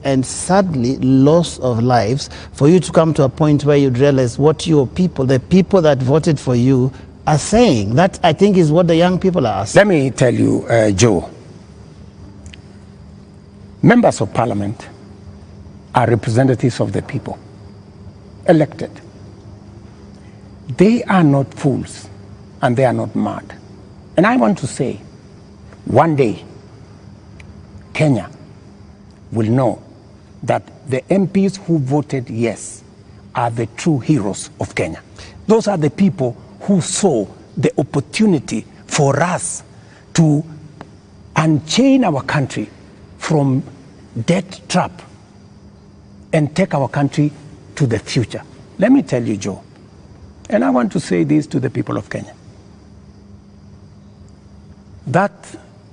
and sadly loss of lives, for you to come to a point where you'd realize what your people, the people that voted for you, are saying. That, I think, is what the young people are asking. Let me tell you, Joe, members of parliament are representatives of the people, elected. They are not fools and they are not mad. And I want to say, one day, Kenya will know that the MPs who voted yes are the true heroes of Kenya. Those are the people who saw the opportunity for us to unchain our country from debt trap and take our country to the future. Let me tell you, Joe, and I want to say this to the people of Kenya, that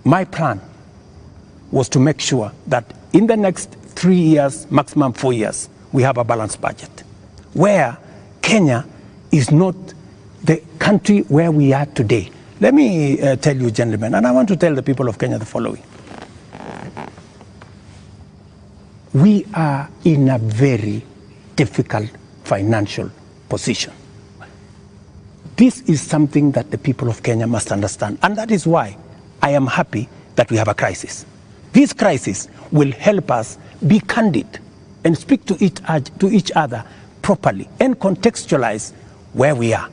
my plan was to make sure that in the next 3 years, maximum 4 years, we have a balanced budget, where Kenya is not the country where we are today. Let me tell you, gentlemen, and I want to tell the people of Kenya the following. We are in a very difficult financial position. This is something that the people of Kenya must understand, and that is why I am happy that we have a crisis. This crisis will help us be candid and speak to each other properly and contextualize where we are.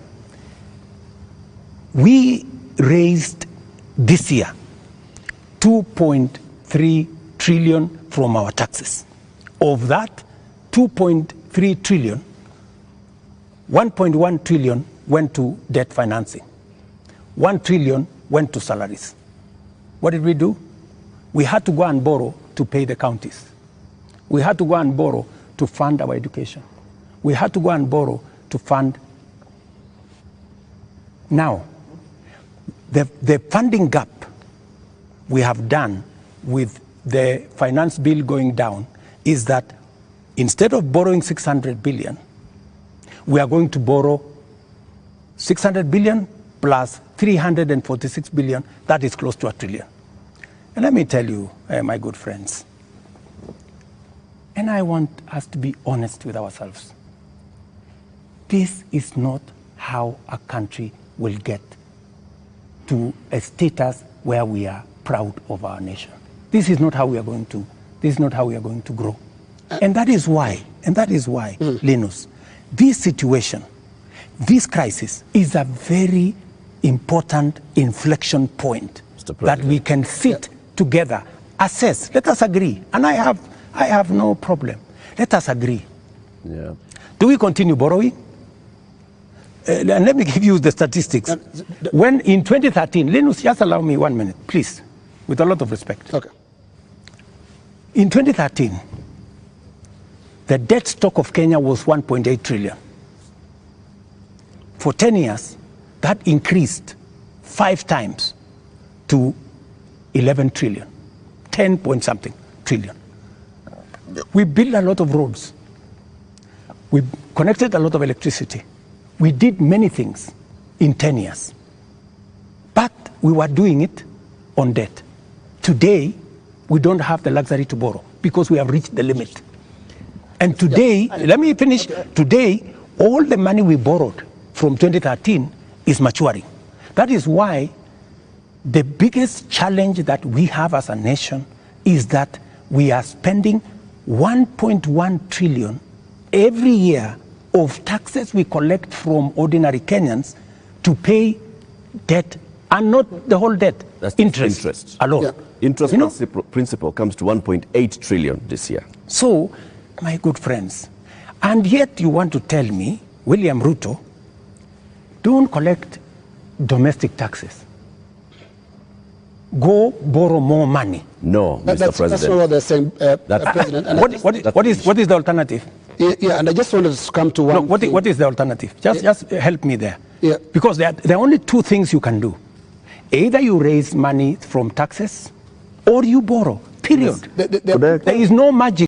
We raised this year 2.3 trillion from our taxes. Of that 2.3 trillion, 1.1 trillion went to debt financing. 1 trillion went to salaries. What did we do? We had to go and borrow to pay the counties. We had to go and borrow to fund our education. We had to go and borrow to fund. Now, the funding gap we have done with the finance bill going down is that instead of borrowing 600 billion, we are going to borrow 600 billion plus 346 billion. That is close to $1 trillion. And let me tell you, my good friends, and I want us to be honest with ourselves. This is not how a country will get to a status where we are proud of our nation. This is not how we are going to. This is not how we are going to grow. And that is why, Linus, this situation, this crisis is a very important inflection point that we can sit together, assess. Let us agree, and I have no problem. Let us agree. Yeah. Do we continue borrowing? And let me give you the statistics. When in 2013, Linus, just allow me 1 minute, please, with a lot of respect. Okay. In 2013, the debt stock of Kenya was 1.8 trillion. For 10 years, that increased 5 times to 11 trillion, 10 point something trillion. We built a lot of roads. We connected a lot of electricity. We did many things in 10 years. But we were doing it on debt. Today, we don't have the luxury to borrow because we have reached the limit. And today, let me finish. Today, all the money we borrowed from 2013 is maturing. That is why the biggest challenge that we have as a nation is that we are spending 1.1 trillion every year of taxes we collect from ordinary Kenyans to pay debt, and not the whole debt. That's interest alone. Yeah. Interest principal comes to 1.8 trillion this year. So, my good friends, and yet you want to tell me, William Ruto, don't collect domestic taxes. Go borrow more money. No, Mr. President. That's not what they're saying, President. And What is the alternative? Yeah, and I just wanted to come to one. No, what is the alternative? Just help me there. Yeah. Because there are only two things you can do. Either you raise money from taxes or you borrow, period. Yes. There is no magic.